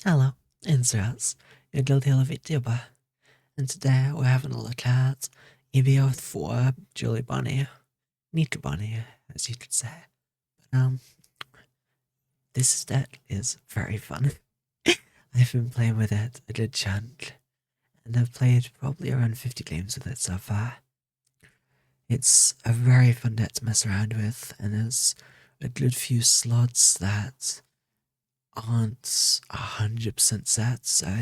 Hello, it's Raz, your guilty VTuber, and today we're having a look at EB-04 Julie Bonney, Nika Bonney, as you could say. But, this deck is very fun. I've been playing with it a good chunk, and I've played probably around 50 games with it so far. It's a very fun deck to mess around with, and there's a good few slots that aren't 100% set, so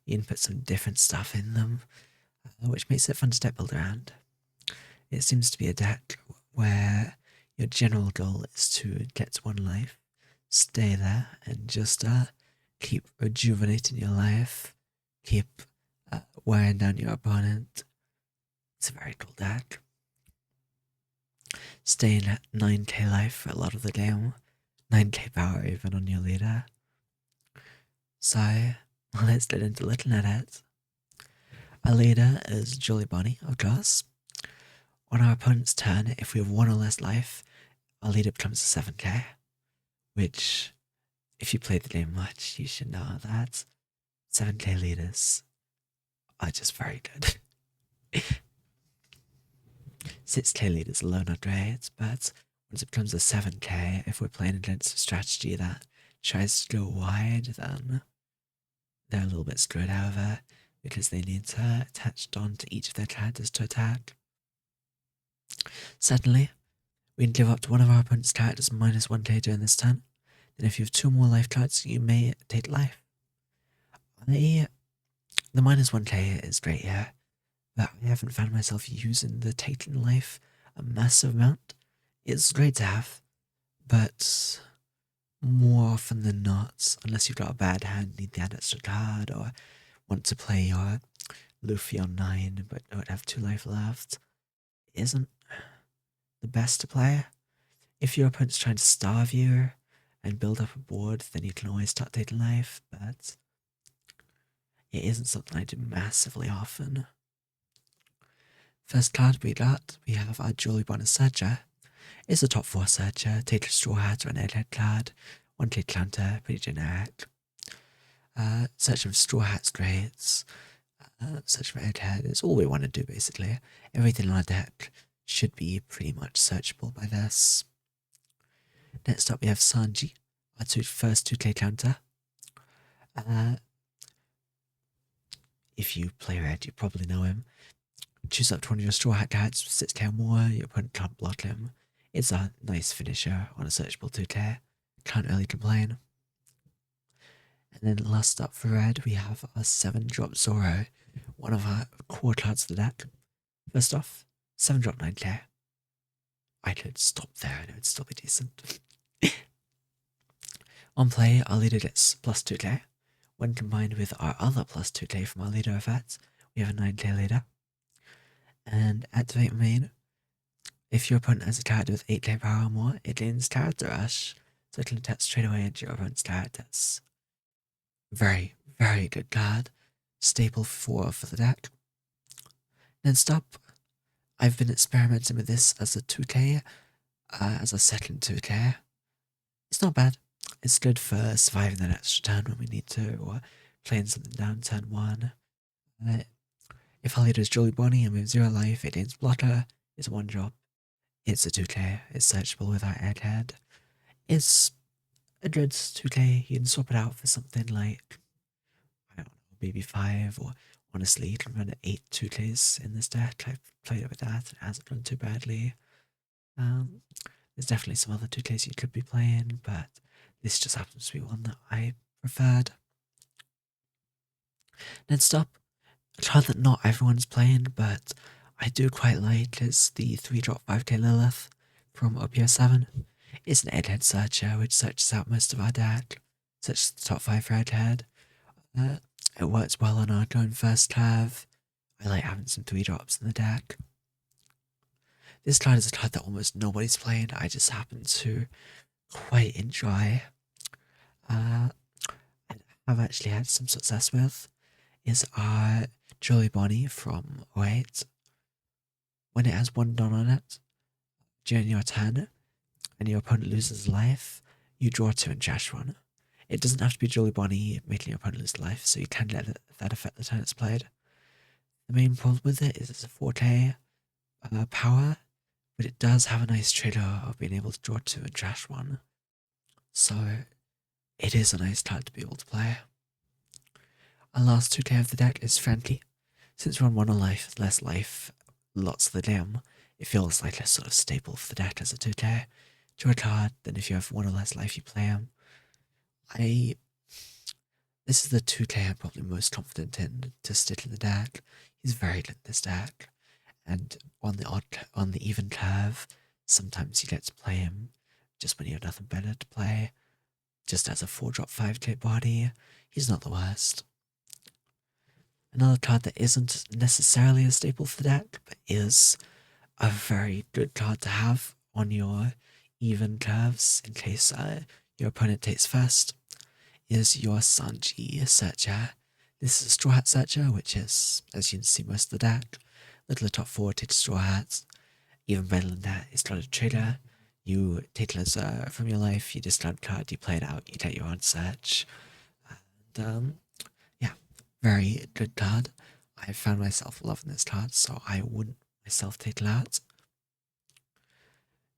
you can put some different stuff in them, which makes it fun to deck build around. It seems to be a deck where your general goal is to get to 1 life, stay there, and just keep rejuvenating your life, keep wearing down your opponent. It's a very cool deck. Staying at 9k life for a lot of the game, 9k power even on your leader. So, let's get into looking at it. Our leader is Julie Bonney, of course. On our opponent's turn, if we have 1 or less life, our leader becomes a 7k, which, if you played the game much, you should know that 7k leaders are just very good. 6k leaders alone are great, but once it becomes a 7k, if we're playing against a strategy that tries to go wide, then they're a little bit screwed over because they need to attach on to each of their characters to attack. Secondly, we can give up to one of our opponent's characters -1k during this turn, and if you have 2 more life cards, you may take life. The -1k is great here, but I haven't found myself using the taking life a massive amount. It's great to have, but more often than not, unless you've got a bad hand, need the add extra card, or want to play your Luffy on 9 but don't have 2 life left, it isn't the best to play. If your opponent's trying to starve you and build up a board, then you can always start taking life, but it isn't something I do massively often. First card we have our Julie Bonney Searcher. It's a top 4 searcher, take a straw hat or an egghead card, 1k counter, pretty generic. Searching for straw hat's great. Search for egghead is all we want to do basically. Everything on our deck should be pretty much searchable by this. Next up we have Sanji, our first 2k counter. If you play red, you probably know him. Choose up to one of your straw hat cards, 6k or more, your opponent can't block him. It's a nice finisher on a searchable 2k, can't really complain. And then last up for red, we have our 7-drop Zoro, one of our core cards of the deck. First off, 7-drop 9k. I could stop there and it would still be decent. On play, our leader gets +2k. When combined with our other +2k from our leader effect, we have a 9k leader. And activate main. If your opponent has a character with 8k power or more, it gains character rush, so it can attach straight away into your opponent's characters. Very, very good card. Staple 4 for the deck. Next up, I've been experimenting with this as a 2k, as a second 2k. It's not bad. It's good for surviving that extra turn when we need to, or playing something down turn 1. If our leader is Julie Bonney and we have 0 life, it gains blocker, it's a 1-drop. It's a 2k, it's searchable with our egghead. It's a good 2k, you can swap it out for something like, I don't know, maybe 5, or honestly, you can run 8 2ks in this deck. I've played it with that, it hasn't gone too badly. There's definitely some other 2ks you could be playing, but this just happens to be one that I preferred. Next up, a card that not everyone's playing, but I do quite like is the 3-drop 5k Lilith from OPO7. It's an egghead searcher which searches out most of our deck, searches the top 5 for egghead. It works well on our going first curve. I like having some 3-drops in the deck. This card is a card that almost nobody's playing, I just happen to quite enjoy. And I've actually had some success with is our Julie Bonney from 08. When it has 1 done on it, during your turn, and your opponent loses life, you draw 2 and trash 1. It doesn't have to be Jolly Bonney making your opponent lose life, so you can let that affect the turn it's played. The main problem with it is it's a 4K power, but it does have a nice trigger of being able to draw 2 and trash 1. So it is a nice card to be able to play. Our last 2K of the deck is Friendly. Since we're on 1 or less life lots of the game, it feels like a sort of staple for the deck as a 2K. Draw a card, then if you have 1 or less life you play them. This is the 2K I'm probably most confident in to stick in the deck. He's very good in this deck, and on the even curve, sometimes you get to play him just when you have nothing better to play. Just as a 4-drop 5K body, he's not the worst. Another card that isn't necessarily a staple for the deck, but is a very good card to have on your even curves in case your opponent takes first, is your Sanji Searcher. This is a Straw Hat Searcher, which is, as you can see, most of the deck. Look at the top 4, take Straw Hats. Even better than that, it's got a trigger. You take it from your life, you discard card, you play it out, you take your own search. And yeah, very good card. I found myself loving this card, so I wouldn't myself take it out.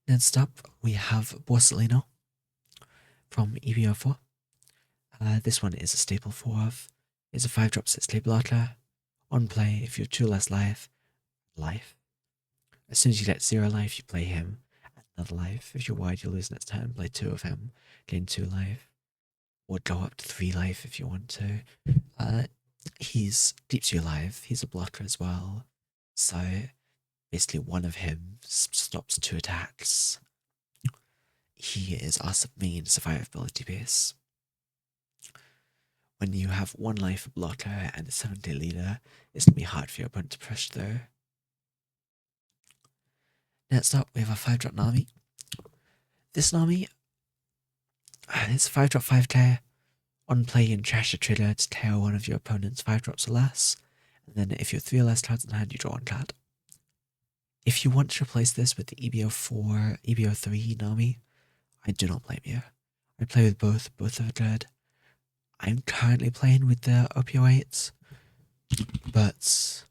Next up, we have Borsalino from EB-04. This one is a staple 4-of. It's a 5-drop 6K blocker. On play, if you have 2 less life. As soon as you get 0 life, you play him at another life. If you're wide, you lose next turn. Play 2 of him, gain 2 life. Or go up to 3 life if you want to. He's keeps you alive. He's a blocker as well. So basically 1 of him stops 2 attacks. He is our main survivability base. When you have 1 life blocker and a 7-day leader, it's going to be hard for your opponent to push through. Next up, we have a 5-drop Nami. This Nami, it's a 5-drop 5K. On play, you can trash a trigger to tear 1 of your opponent's 5-drops or less. And then if you have 3 or less cards in hand, you draw 1 card. If you want to replace this with the EB-04, EB-03 Nami, I do not blame you. I play with both are good. I'm currently playing with the OP08, but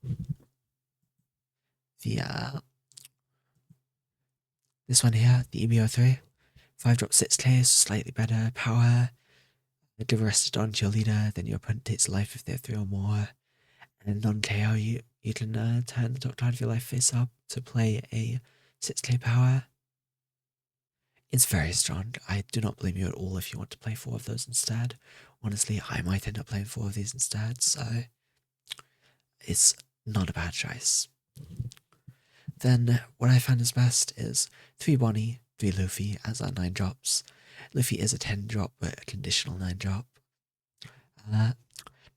this one here, the EB-03, 5-drop 6K is slightly better power. Give a rested on to your leader, then your opponent takes life if they have 3 or more. And on KO, you can turn the top card of your life face up to play a 6K power. It's very strong. I do not blame you at all if you want to play 4 of those instead. Honestly, I might end up playing 4 of these instead, so it's not a bad choice. Then what I found is best is 3 Bonney, 3 Luffy as our 9 drops. Luffy is a 10 drop, but a conditional 9 drop.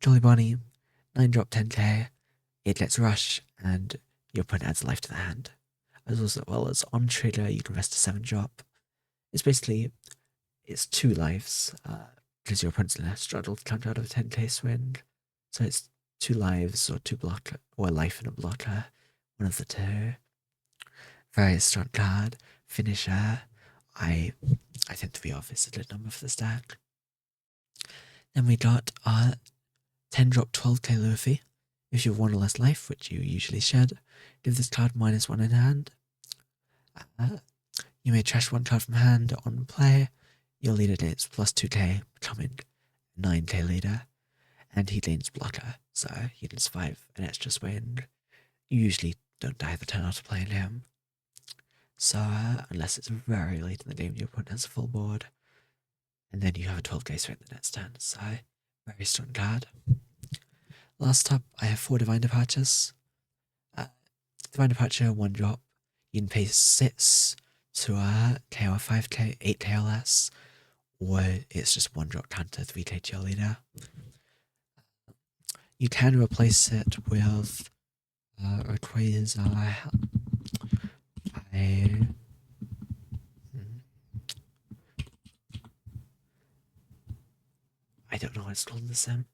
Jolly Bonney, 9 drop 10k, it gets rush, and your opponent adds life to the hand. As well as on trigger, you can rest a 7 drop. It's 2 lives, because your opponent's gonna struggle to counter out of a 10k swing. So it's 2 lives, or 2 blocker, or a life and a blocker, one of the 2. Very strong card. Finisher, I think 3 of is a good number for this deck. Then we got our 10 drop 12k Luffy. If you have 1 or less life, which you usually should, give this card -1 in hand. You may trash 1 card from hand on play. Your leader gains +2k, becoming 9k leader. And he gains blocker, so he gains 5 an extra swing. You usually don't die the turn after playing him. So, unless it's very late in the game, your opponent has a full board. And then you have a 12k swing the next turn, so very strong card. Last up, I have 4 Divine Departures. Divine Departure, 1 drop. You can pay 6 to KO 5k, 8k or less. Or it's just 1 drop counter 3k to your leader. You can replace it with Rayquaza. I don't know what it's called in the sim.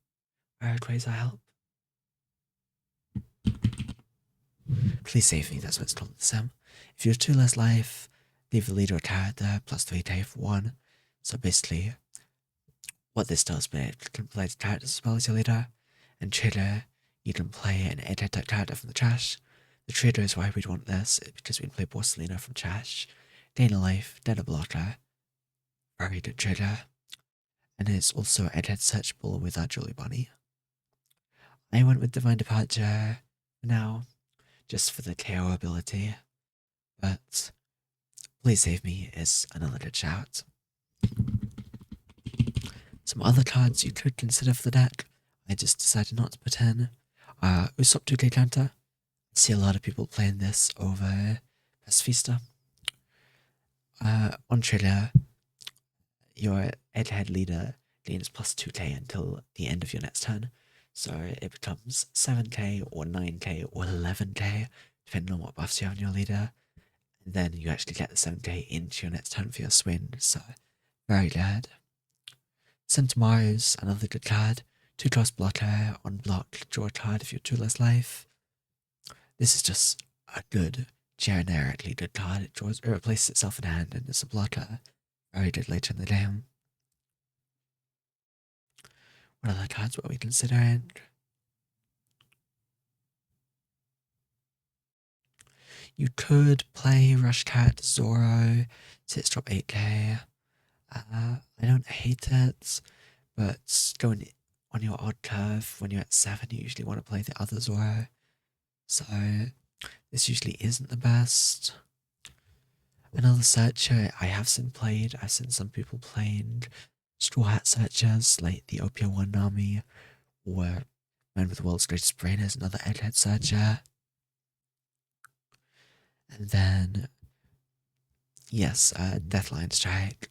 Rayquaza help. Please save me, that's what it's called in the sim. If you have 2 less life, leave the leader a card there, +3k for 1. So basically, what this does, mate, you can play the characters as well as your leader, and trader, you can play an 8-head type character from the trash. The trader is why we'd want this, because we can play Borsalino from trash, Dana Life, Dana Blocker, very good trader, and it's also 8-head searchable with our Julie Bonney. I went with Divine Departure for now, just for the KO ability, but Please Save Me is another good shout. Some other cards you could consider for the deck, I just decided not to put in, are Usopp 2K counter. I see a lot of people playing this over Pacifista. On trigger, your head leader gains plus 2k until the end of your next turn. So it becomes 7k or 9k or 11k, depending on what buffs you have on your leader. And then you actually get the 7k into your next turn for your swing, so very good. Centaur's another good card. 2-cost blocker, on block, draw a card if you're 2 less life. This is just a good, generically good card. It replaces itself in hand and it's a blocker. Very good later in the game. What other cards were we considering? You could play Rush Cat, Zoro, 6 drop 8k. I don't hate it, but going on your odd curve when you're at 7, you usually want to play the other Zoro. So this usually isn't the best. Another searcher I have seen played, I've seen some people playing Straw Hat searchers like the OPO1 Nami, or Man with the World's Greatest Brain is another Egghead searcher. And then, yes, Deathline Strike.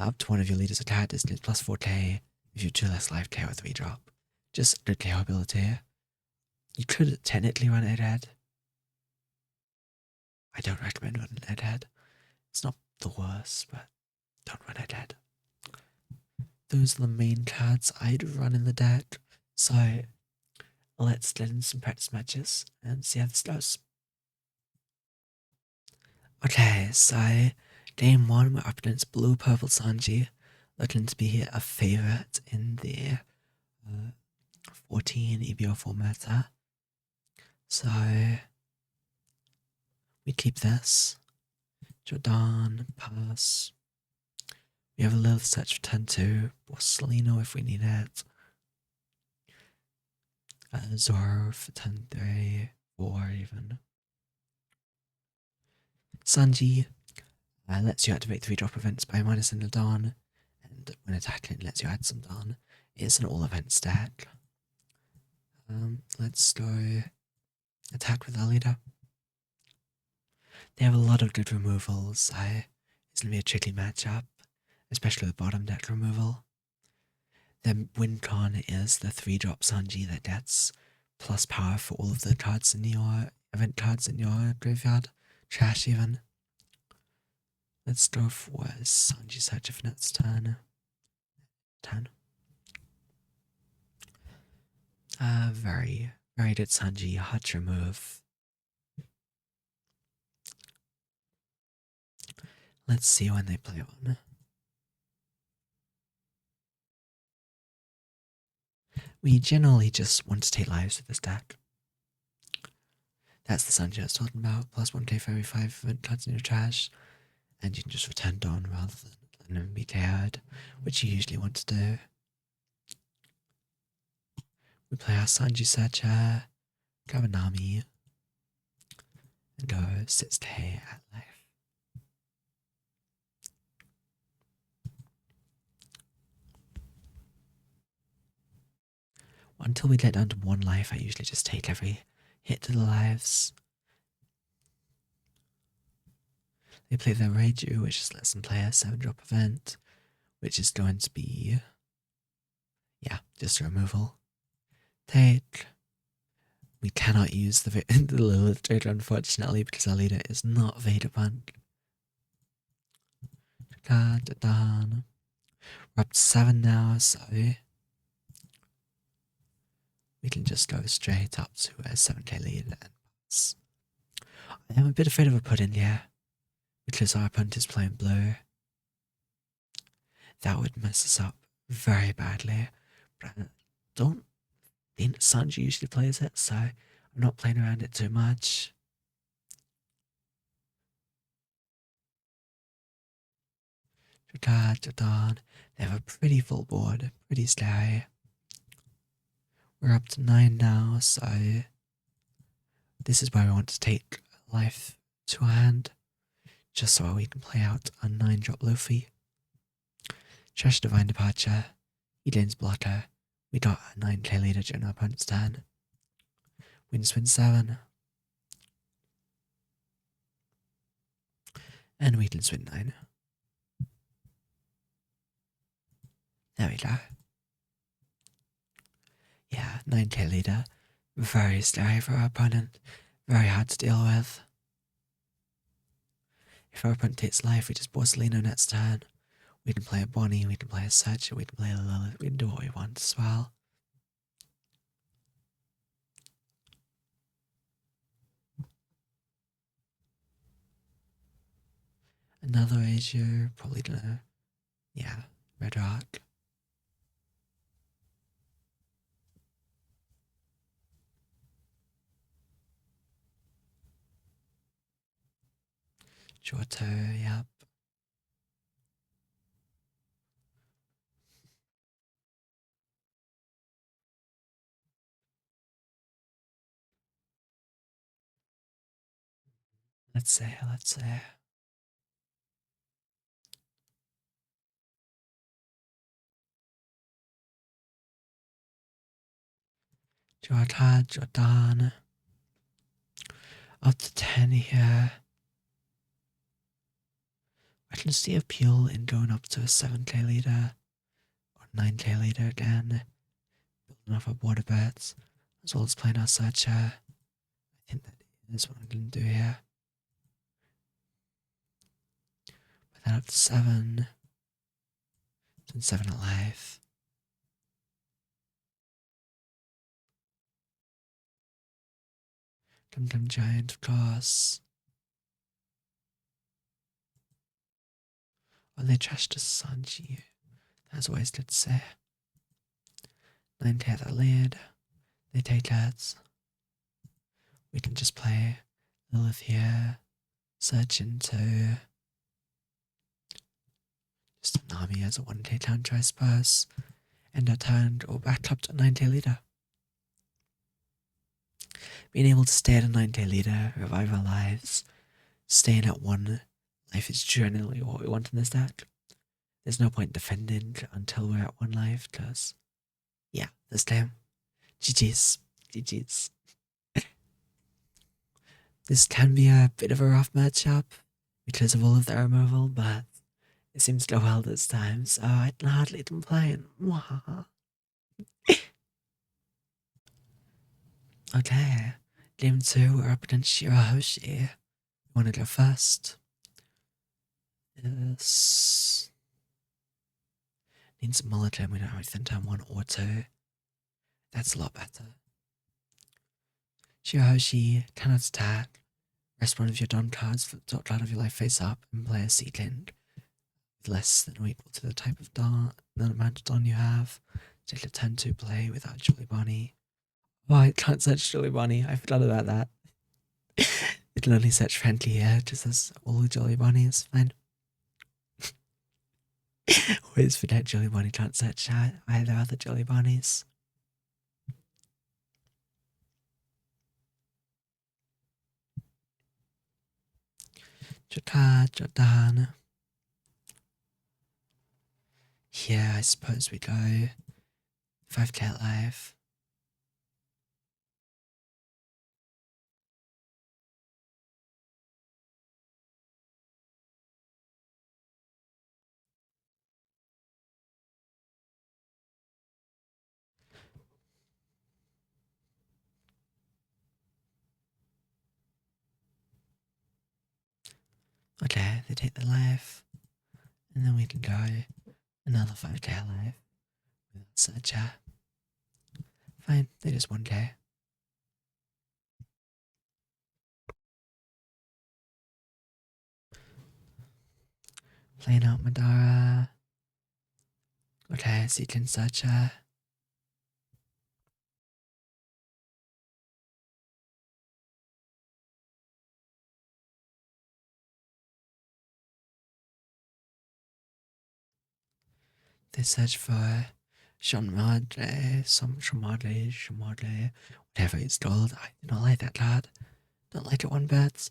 Up to one of your leaders' attack distance plus 4k if you 2 less life KO 3 drop. Just good KO ability. You could technically run Egghead. I don't recommend running Egghead. It's not the worst, but don't run Egghead. Those are the main cards I'd run in the deck. So let's get in some practice matches and see how this goes. Okay, so game 1 we're up against Blue Purple Sanji, looking to be a favorite in the 14 EB-04 meta. So we keep this. Jordan, pass. We have a little search for turn 2. Borsalino if we need it. Zoro for turn 3, 4 even. Sanji lets you activate 3-drop events by minus in the Dawn, and when attacking lets you add some Dawn. It's an all-event stack. Let's go attack with our leader. They have a lot of good removals. It's going to be a tricky matchup, especially with bottom deck removal. Their win con is the 3-drop Sanji that gets plus power for all of the cards in your event cards in your graveyard. Trash even. Let's go for Sanji Searcher for next turn. 10. Very good Sanji, hard to remove. Let's see when they play one. We generally just want to take lives with this deck. That's the Sanji I was talking about, plus 1k for every 5 event cards in your trash, and you can just return Dawn rather than letting them be KO'd, which you usually want to do. We play our Sanji Searcher, grab a Nami, and go 6k at life. Until we get down to 1 life, I usually just take every hit to the lives. They play their Reiju, which just lets them play a 7-drop event, which is going to be, yeah, just a removal. Take. We cannot use the Lilith Trader, unfortunately, because our leader is not Vegapunk. Card down. We're up to 7 now, so we can just go straight up to a 7k lead and pass. I am a bit afraid of a put-in here, because our opponent is playing blue. that would mess us up very badly. But I don't think Sanji usually plays it, so I'm not playing around it too much. Jordan, they have a pretty full board, pretty scary. We're up to 9 now, so this is where we want to take life to our hand, just so we can play out a 9-drop Luffy. Trash Divine Departure, Eden's Blocker. We got a 9k leader during our opponent's turn. Wind 7. And we can swing 9. There we go. Yeah, 9k leader. Very scary for our opponent. Very hard to deal with. If our opponent takes life, we just Borsalino next turn. We can play a Bonney, we can play a Searcher, we can play a Lilith, we can do what we want as well. Another Azure, probably gonna, yeah, Red Rock. Johto, yep. Let's see. Jordan. Up to 10 here. I can see appeal in going up to a 7k leader or 9k leader again. Building off our border bets, as well as playing our Searcher. I think that is what I'm going to do here. Put that up to 7. And 7 alive. Dum Giant, of course. Oh, they trashed a Sanji. That's always good to say. 9k at the lead. They take heads. We can just play Lilith here. Search into just an army as a 1k counter, I suppose. End our turn or back up to 9k leader. Being able to stay at a 9k leader, revive our lives, staying at 1 life is generally what we want in this deck. There's no point defending until we're at 1 life, because, yeah, this game, GG's. This can be a bit of a rough matchup because of all of the removal, but it seems to go well this time, so I can hardly complain. Okay, game 2, we're up against Shirahoshi. Want to go first? This needs a mulligan. We don't have anything turn 1 or 2. That's a lot better. Shirahoshi cannot attack. Rest one of your Don cards for the top card of your life face up and play a Seaking with less than or equal to the type of Don, the amount of Don you have. Take a turn to play without Jolly Bonney. Oh, I can't search Jolly Bonney. I forgot about that. It can only search friendly here, just as all the Jolly Bonnies. Fine. Always forget Jolly Bonney can't search either other Jolly Bonnies. Jordan. Here, I suppose we go 5k life. Okay, they take the life, and then we can go another 5k life without searcher. Fine, they just 1k. Playing out Madara. Okay, Seedling Searcher. They search for Shamadle, whatever it's called. I do not like that card. Don't like it one bit.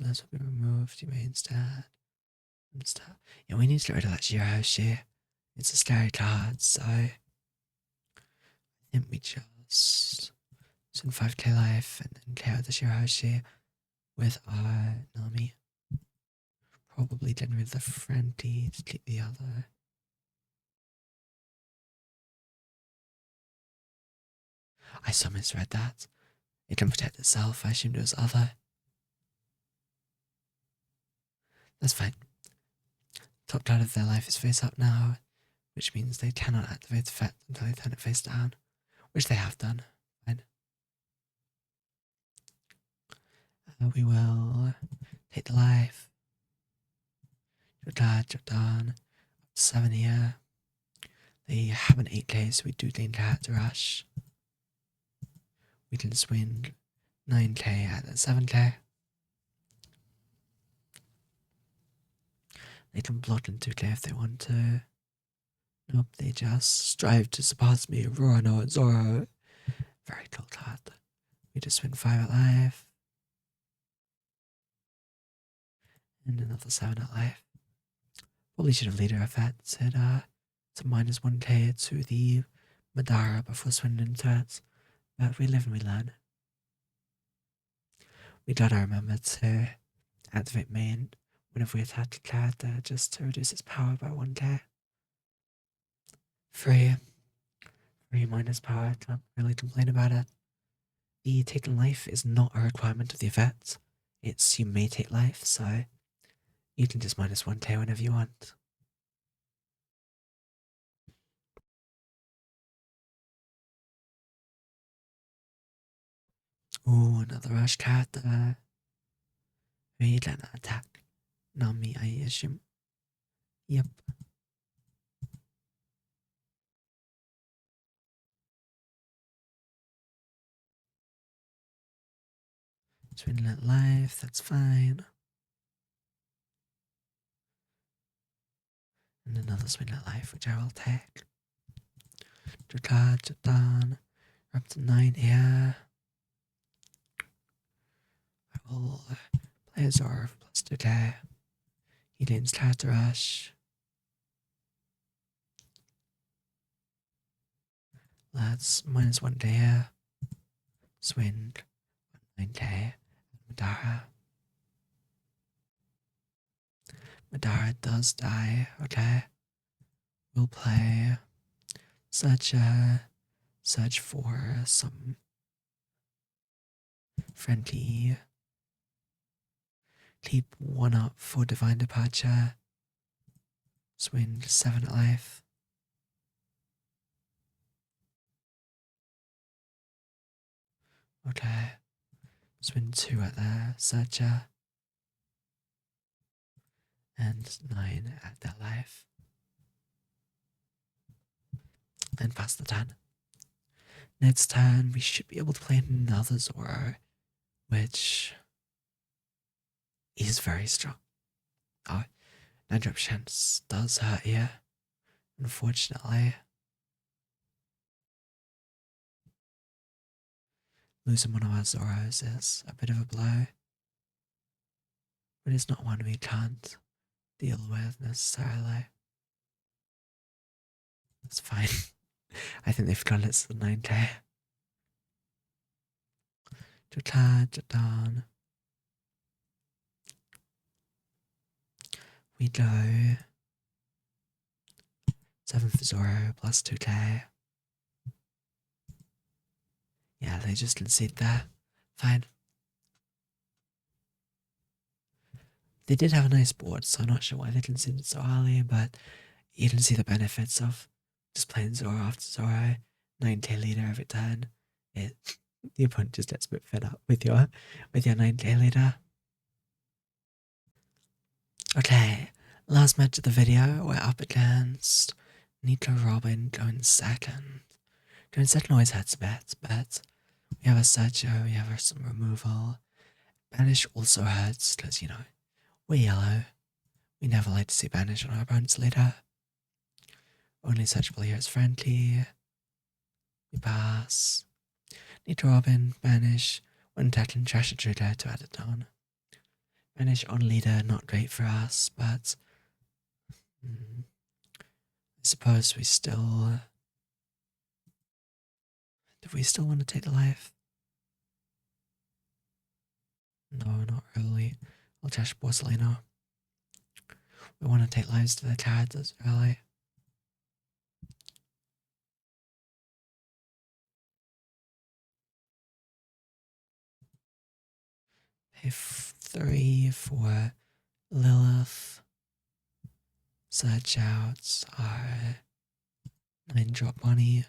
Let's be removed. You may instead. Yeah, we need to get rid of that Shirahoshi. It's a scary card, so I think we just send 5k life and then clear out the Shirahoshi with our Nami. Probably then with the Friendly to keep the other. I so misread that. It can protect itself. I assumed it was other. That's fine. Top card of their life is face up now, which means they cannot activate the effect until they turn it face down, which they have done. Fine. We will take the life. Drop down. Up to 7 here. They have an 8k, so we do think have to rush. We can swing 9k at 7k. They can block in 2k if they want to. Nope, they just strive to surpass me. Roro and Zoro. Very cool card. We just win 5 at life. And another 7 at life. Probably should have later effects. It's a minus 1k to the Madara before swinging into it. But we live and we learn. We gotta remember to activate main whenever we attack a character just to reduce its power by 1k. 3 minus power, can't really complain about it. The taking life is not a requirement of the effect. It's you may take life, so you can just minus 1k whenever you want. Ooh, another rush character. We let that attack. Nami, I assume. Yep. Swinglet life, that's fine. And another swinglet life, which I will take. Jadan. We're up to 9 here. I will play a Zoro for plus 2k. He gains character rush. Let's minus 1k here. Swing 9k. Madara. Madara does die, okay. We'll play search for some friendly. Keep 1 up for divine departure. Swing 7 at life. Okay. Swing 2 at the searcher. And 9 at their life. Then pass the turn. Next turn, we should be able to play another Zoro, which is very strong. Oh, 9% does hurt here, unfortunately. Losing one of our Zoros is a bit of a blow, but it's not one we can't deal with necessarily. That's fine. I think they've got it's the 9k. Jadan. We go 7 for Zoro plus 2k. Yeah, they just concede there. Fine. They did have a nice board, so I'm not sure why they conceded so early, but you can see the benefits of just playing Zoro after Zoro. 9k leader every turn. The opponent just gets a bit fed up with your 9k leader. Okay, Last match of the video, we're up against Nico Robin going second. Going second always hurts a bit, but we have a Sergio, we have some removal. Banish also hurts, because, you know, we're yellow. We never like to see Banish on our opponent's leader. Only searchable here is friendly. We pass. Nico Robin, Banish, one tackling Trash Intruder to add it on. Banish on leader, not great for us, but I suppose we still... do we still want to take the life? No, not really. I'll trash Porcelino. We want to take lives to the cards as early. Pay 3 for Lilith. Search out our 9-drop Bonney.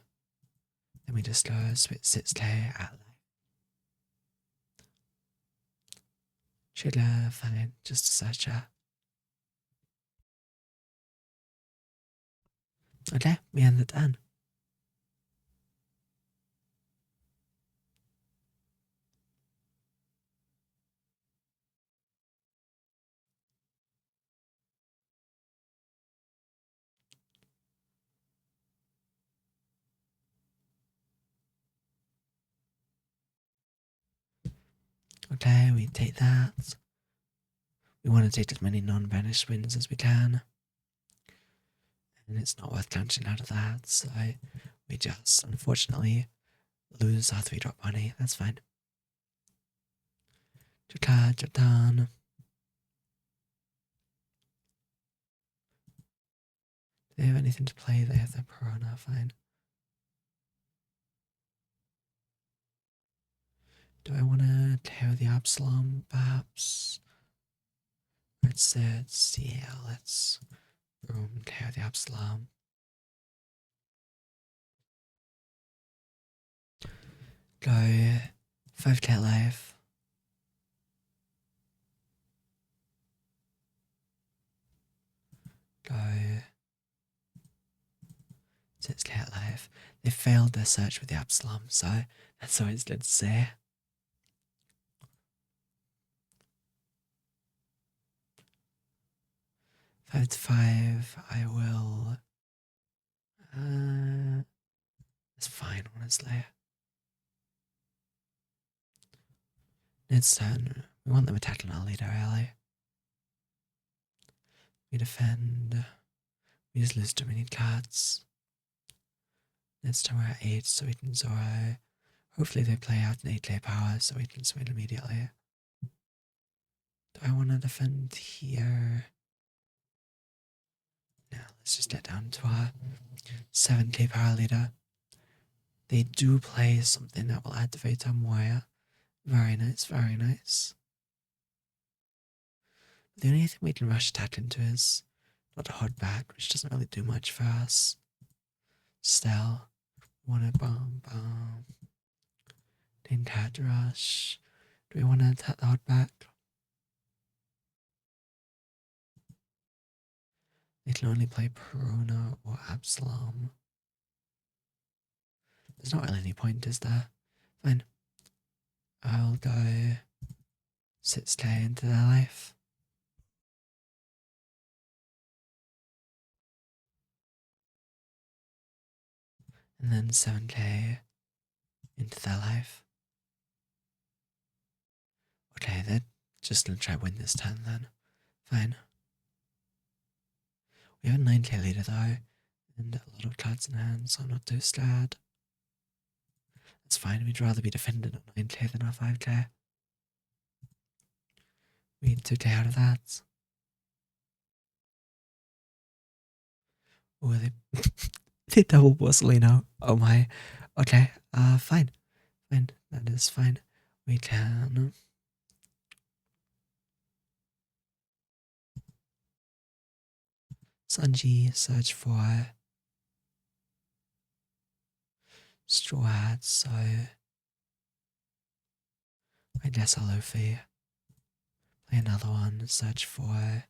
Then we just go switch 6k at life. Should fine, just a searcher. Okay, we end the turn. Okay, we take that. We want to take as many non-banished wins as we can. And it's not worth counting out of that, so we just, unfortunately, lose our 3-drop Bonney. That's fine. Two cards are done. Do they have anything to play? They have their Piranha, fine. Do I want to tear the Absalom, perhaps? Let's boom, tear the Absalom. Go 5k life. Go 6k life. They failed their search with the Absalom, so that's always good to say. Five to 5, I will. It's fine, honestly. Next turn, we want them attacking our leader early. We defend. We just lose too many cards. Next turn we're at 8, so we can Zoro. Hopefully they play out an 8k power so we can swing immediately. Do I want to defend here? No, let's just get down to our 7k power leader. They do play something that will activate our Moya. Very nice, very nice. The only thing we can rush attack into is not a hot bat, which doesn't really do much for us. Still, we want to bomb. Then cat rush. Do we want to attack the hot bat? They can only play Perona or Absalom. There's not really any point, is there? Fine. I'll go 6k into their life. And then 7k into their life. Okay, they're just gonna try to win this turn then. Fine. We have a 9k leader though, and a lot of cards in hand, so I'm not too scared. That's fine, we'd rather be defended on 9k than our 5k. We need 2k out of that. Oh, they double Porcelino. Oh my. Okay, fine. Fine, that is fine. We can... Sanji, search for straw hats, so I guess I'll Luffy. Play another one, search for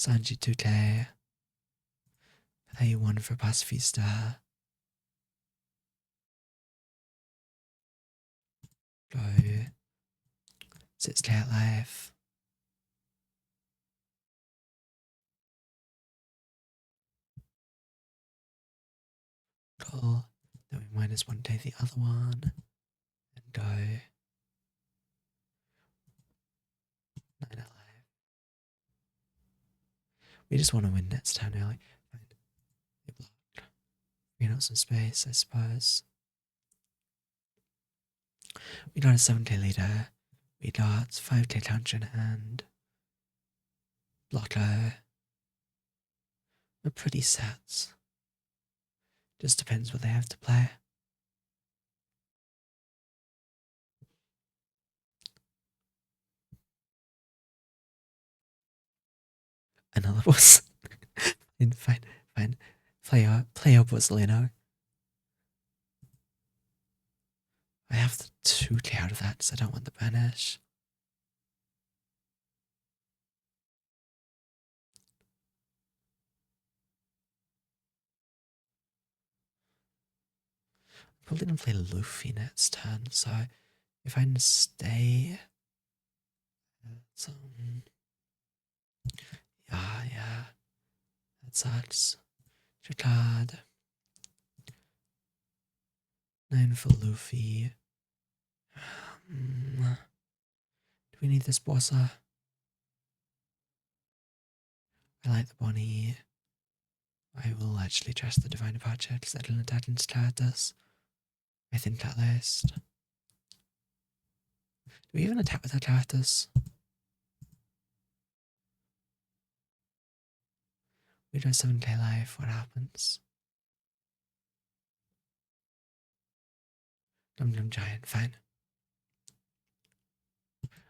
Sanji Tute. Play 1 for Pacifista. Go. Sits Clay at life. Cool. Then we -1 take the other one. And go. 9 at life. We just want to win next turn early. They blocked. Freeing up some space, I suppose. We got a 7k leader. We got 5k tangent and blocker. We're pretty set. Just depends what they have to play. Another boss. Fine. Play your boss, Leno. I have the 2k out of that because I don't want the banish. I'm probably gonna play Luffy next turn, so if I can stay. Yeah. That sucks. Card. 9 for Luffy. Do we need this bossa? I like the Bonney. I will actually trust the Divine Departure because I didn't attack into characters. I think at least. Do we even attack with our characters? We do 7k life, what happens? Dum Dum Giant, fine.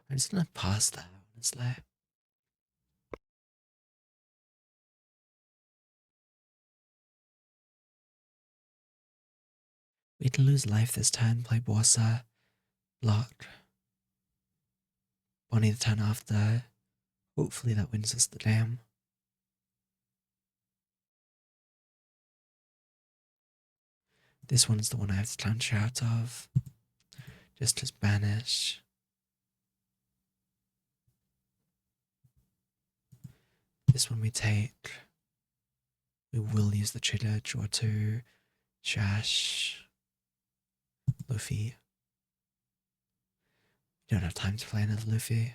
I'm just gonna pass that, honestly. We can lose life this turn, play Bossa, block. Bonney the turn after. Hopefully that wins us the game. This one's the one I have to transfer out of. Just as banish. This one we take. We will use the trigger, draw 2, Shash, Luffy. We don't have time to play another Luffy.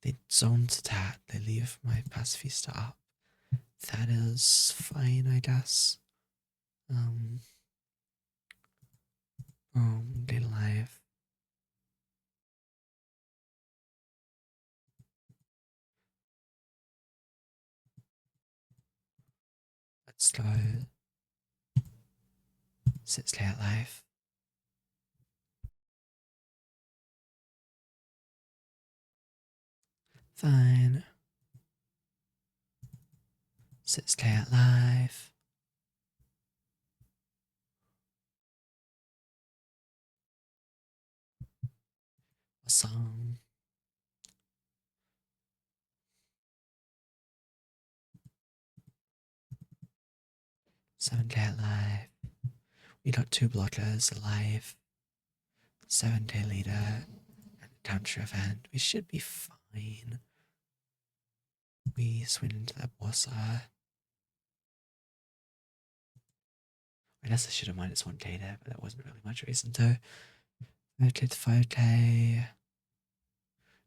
They don't attack, they leave my Pacifista up. That is fine, I guess. Get alive. Let's go. Stay at life. Fine. Stay at life. Awesome. Seven day alive. We got 2 blockers alive. 7k leader and a counter event. We should be fine. We swing into that bossa. I guess I should have -1k there, but that wasn't really much reason to. 5k to 5k.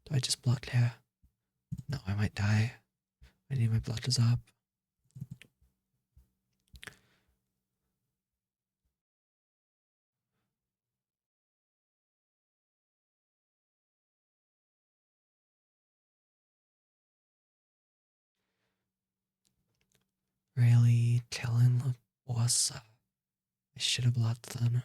Do I just block here? No, I might die. I need my blockers up. Really killing the bossa. I should have blocked them.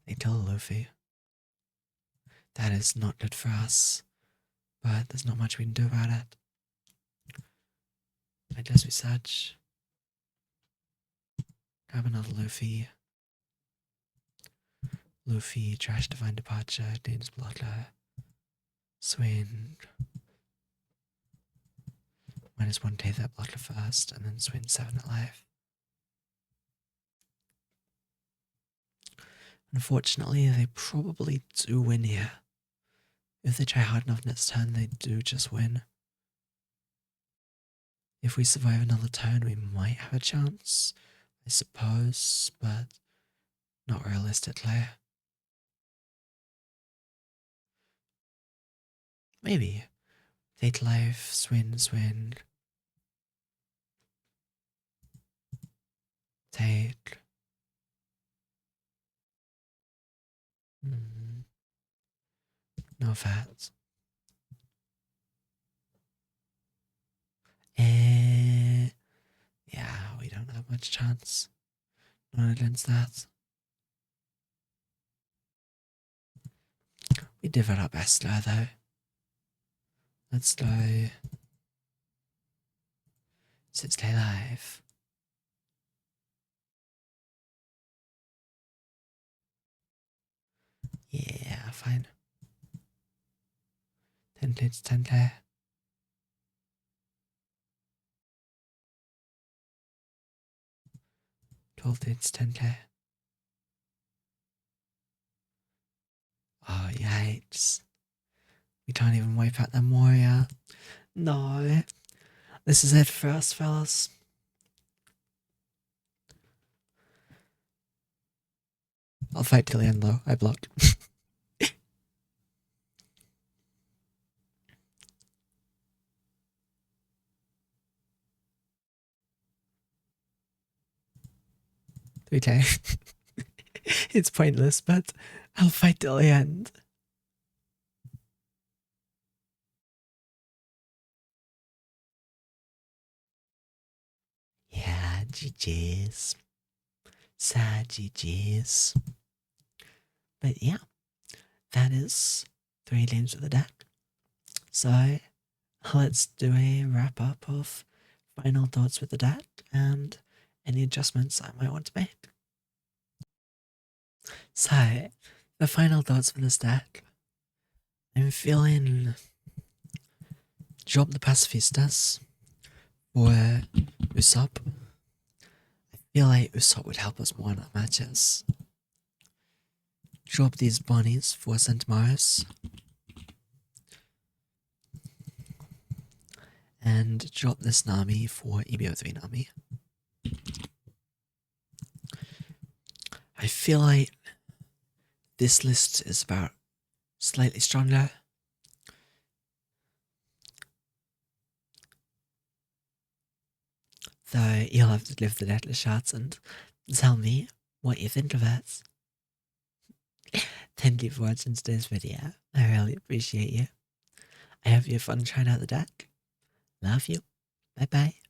They kill Luffy. That is not good for us, but there's not much we can do about it. I guess we search. Grab another Luffy. Luffy, Trash Divine Departure, Dane's Bloodler, Swing. -1 take that Bloodler first, and then Swing 7 at life. Unfortunately, they probably do win here. If they try hard enough next turn, they do just win. If we survive another turn, we might have a chance, I suppose, but not realistically. Maybe. Take life, swing. Take. No fats. Yeah, we don't have much chance. Not against that. We did our best there, though. Let's go. Stay alive. Yeah, fine. 10 hits, 10 clear. 12 hits, 10 clear. Oh, yikes. We can't even wipe out them warrior. No. This is it for us, fellas. I'll fight till the end, though. I blocked. Okay. It's pointless, but I'll fight till the end. Yeah, GG's. Sad GG's. But yeah, that is 3 games with the deck. So let's do a wrap up of final thoughts with the deck and any adjustments I might want to make. So, the final thoughts for this deck. I'm feeling drop the Pacifistas for Usopp. I feel like Usopp would help us more in our matches. Drop these Bonnies for Centaurus. And drop this Nami for EB-03 Nami. I feel like this list is about slightly stronger. Though you'll have to live the deadly shots and tell me what you think of it. Thank you for watching today's video. I really appreciate you. I hope you have fun trying out the deck. Love you. Bye bye.